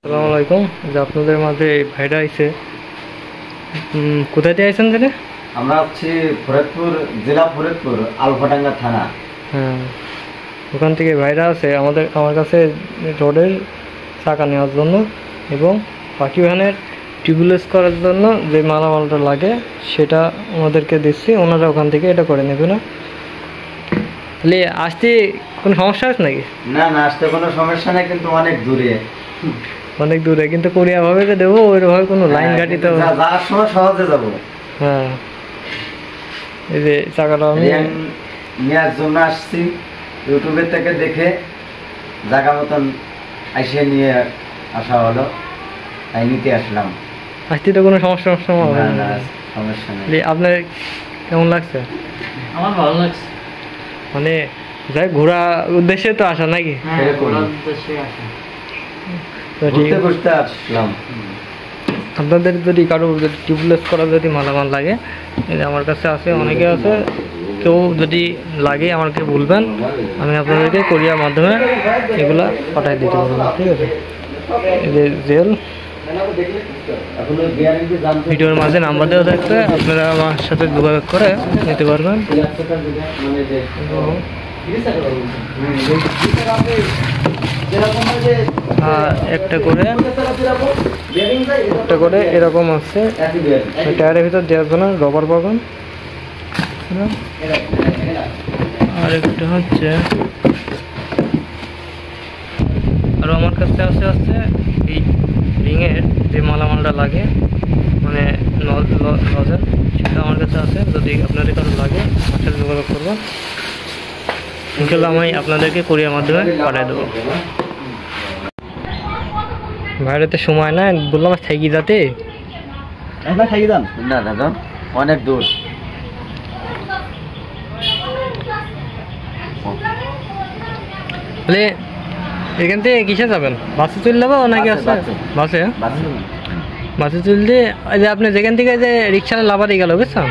আসসালামু আলাইকুম। যে আপনাদের মাঝে এই ভাইরা আইছে, কোথায় দিয়ে আইছেন জানে? আমরা হচ্ছে ফরিদপুর জেলা, ফরিদপুর আলফাডাঙ্গা থানা। হ্যাঁ, ওখান থেকে ভাইরা আছে আমার কাছে রোডের চাকা নেওয়ার জন্য এবং পাখি ভ্যানের টিউবলেস করার জন্য যে মালামালটা লাগে সেটা ওনাদেরকে দিচ্ছি, ওনারা ওখান থেকে এটা করে নেবে না। তাহলে আসতে কোনো সমস্যা আছে নাকি? না না, আসতে কোনো সমস্যা নেই, কিন্তু অনেক দূরে। অনেক দূরে, কিন্তু কোরিয়া ভাবে যে দেবো ওইভাবে কোনো লাইন ঘাটিতে যাওয়ার সময় সহজে যাবো। হ্যাঁ, এই যে চাকাটা আমি নেওয়ার জন্য আসছি, ইউটিউবের থেকে দেখে জায়গা মতন এসে নিয়ে আসা হলো, তাই নিতে আসলাম। আসতে তো কোনো সমস্যা হবে না, না। সমস্যা নেই। আপনার কেমন লাগছে? আমার ভালো লাগছে। মানে যাই ঘোরা উদ্দেশ্যে তো আসা নাকি? ঘুরতে ঘুরতে আসলাম। আপনাদের যদি কারো টিউবলেস করা যদি মালামাল লাগে, এই যে আমার কাছে আছে, অনেকে আছে, কেউ যদি লাগে আমাকে বলবেন, আমি আপনাদেরকে কোরিয়ার মাধ্যমে এগুলা পাঠিয়ে দিতে পারবো। ঠিক আছে, এই যে জেল ভিডিওর মাঝে নাম্বার দেওয়া থাকবে, আপনারা আমার সাথে যোগাযোগ করে নিতে পারবেন। একটা করে এরকম আছে, টায়ারের ভিতর দেওয়ার জন্য রবার পাবেন। আর একটা হচ্ছে আরও আমার কাছে আছে এই রিংয়ের যে মালামালটা লাগে, মানে নজেল, সেটা আমার কাছে আছে। যদি আপনাদের কারো লাগে আমার সাথে যোগাযোগ করবো, ইনশাল্লাহ আমি আপনাদেরকে কোরিয়ার মাধ্যমে পাঠিয়ে দেবো। বাইরেতে সময় না, বললাম থাকি যাতে থাকি যান না দাদা, অনেক দূর। তাহলে এখান থেকে কিসে যাবেন? বাসে চলে যাবো নাকি? আছে বাসে, বাসে চললে ওই যে আপনি যেখান থেকে যে রিক্সাটা লাভা দিয়ে গেল, বুঝছেন,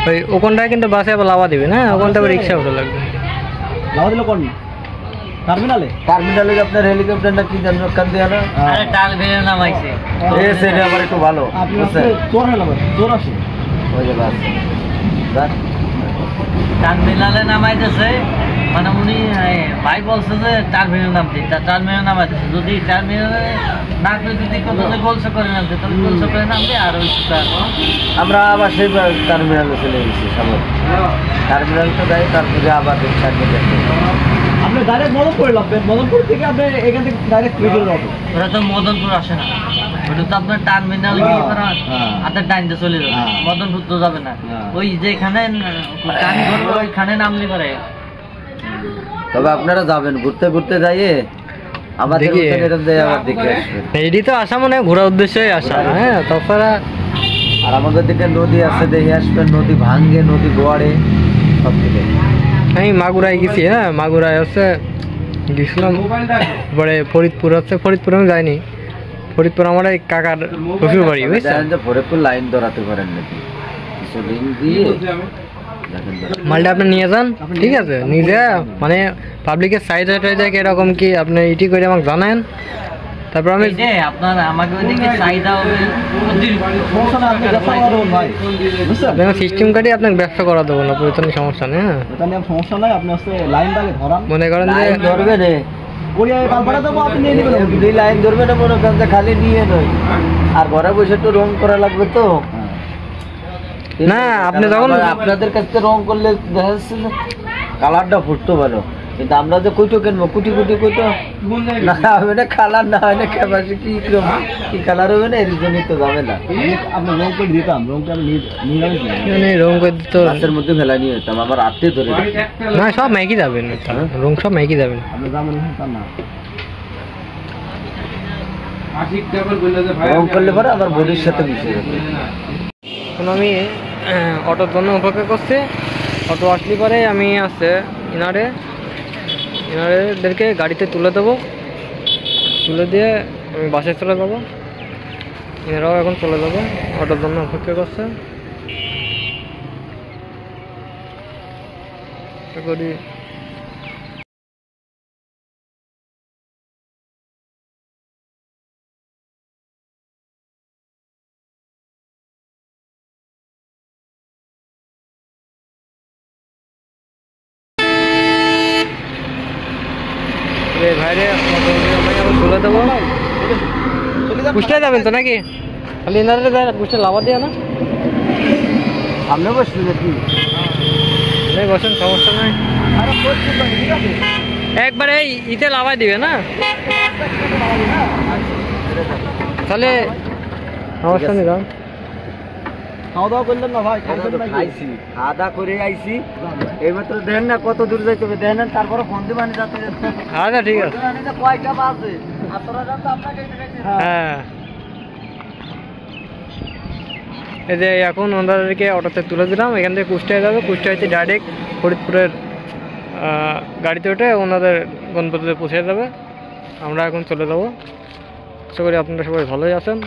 ওই ওখানটায় কিন্তু বাসে আবার লাভা দিবে না, ওখানটা আবার রিক্সা উঠে লাগবে। লাভা দিল কোন টার্মিনালে? টার্মিনালে আপনার হেলিকপ্টারটা কি জানেন ওখান দিয়ে না? আরে টার্মিনালে নামাইছে। এই সেটা আবার একটু ভালো। আপনি চোর হলো, চোর আসে ওই যে বাস টার্মিনালে নামাইতেছে, মানে উনি ভাই বলছে যে টার্মিনাল নামতে, টার্মিনাল নামাইতেছে। যদি টার্মিনালে না করে যদি কত যে গোলসা করে নামতে, তাহলে গোলসা করে নামবে। আর ওই আমরা আবার সেই টার্মিনালে চলে গেছি। সবাই টার্মিনাল তো যাই, তারপরে আবার রিক্সা নিয়ে আপনি ডাইরেক্ট মদনপুরে লাভবেন। মদনপুর থেকে আপনি এখান থেকে ডাইরেক্ট ভিডিও যাবেন। ওরা তো মদনপুর আসে না, ওটা তো আপনার টার্মিনাল গিয়ে তারা হাতের ডাইনতে চলে যাবে। মদনপুর তো যাবে না, ওই যেখানে গাড়ি ধরবে ওইখানে নামলে পারে। তবে আপনারা যাবেন ঘুরতে ঘুরতে যাইয়ে আবার দেখে আসবেন। এটি তো আসা মানে ঘোরার উদ্দেশ্যে আসা। হ্যাঁ, তাছাড়া আর আমাদের দিকে নদী আছে, দেখে আসবেন। নদী ভাঙ্গে, নদী গোয়াড়ে সব থেকে। আমি মাগুরায় গেছি। হ্যাঁ, মাগুরায় হচ্ছে গেছিলাম, পরে ফরিদপুর হচ্ছে, ফরিদপুর আমি যাইনি। ফরিদপুর আমার এই কাকার শ্বশুর বাড়ি, বুঝছেন। ফরিদপুর লাইন ধরাতে পারেন নাকি কিছু লিঙ্ক দিয়ে মালটা আপনি নিয়ে যান, ঠিক আছে, নিজে মানে পাবলিকের সাইড টাইডে এরকম কি আপনি ইটি করে আমাকে জানেন, তারপর আমি আপনার আমাকে ওইদিকে চাহিদা হবে সিস্টেম কাটি আপনাকে ব্যবসা করা দেবো না, প্রয়োজনীয় সমস্যা নেই। হ্যাঁ, সমস্যা নাই, আপনি লাইন ধরান, মনে করেন যে ধরবে রে লাইন ধরবে না, মনে করেন যে খালি নিয়ে নয়, আর ঘরে বসে একটু রং করা লাগবে তো না। আপনি যখন আপনাদের কাছে রং করলে দেখা যাচ্ছে কালারটা ফুটতো ভালো, কিন্তু আমরা যে কইটো কিনবো কুটি কুটি কইটো না হবে না, কালার না হয় না, ক্যাপাসি কি কালার হবে না, এর জন্যই তো যাবে না। আমরা রং করে দিতাম, রংটা আমি রং করে দিত গাছের মধ্যে ফেলা নিয়ে যেতাম, আমার রাতে ধরে না, সব মাইকি যাবেন, রং সব মাইকি যাবেন। রং করলে পরে আমার বডির সাথে মিশে যাবে। এখন আমি অটোর জন্য অপেক্ষা করছি। অটো আসলে পরে আমি আছে ইনারেদেরকে গাড়িতে তুলে দেবো, তুলে দিয়ে আমি বাসে চলে যাবো। এনারাও এখন চলে যাবে, অটোর জন্য অপেক্ষা করছে। কুষ্টায় যাবেন তো নাকি? খালি এনারে যায় কুষ্টা লাভা দিয়ে না? সামনে বসবি নাকি? নেই বসেন, সমস্যা নাই। একবারে এই ইতে লাভাই দিবে না? তাহলে সমস্যা নেই যান। খাওয়া দাওয়া করলেন না ভাই? খাইছি, খাওয়া দাওয়া করে আইছি। এইমাত্র দেখেন না কত দূর যাইতে হবে, দেখেন তারপরে ফোন দিবানি যাতে আচ্ছা ঠিক আছে। কয়টা বাজে আপনারা যান তো আপনাকে হ্যাঁ, এই যে এখন ওনাদেরকে অটোতে তুলে দিলাম, এখান থেকে কুষ্টায় যাবে, কুষ্টাইতে ডাইরেক্ট ফরিদপুরের গাড়িতে উঠে ওনাদের গন্তব্যে পৌঁছে যাবে। আমরা এখন চলে যাবো। আশা করি আপনারা সবাই ভালোই আছেন।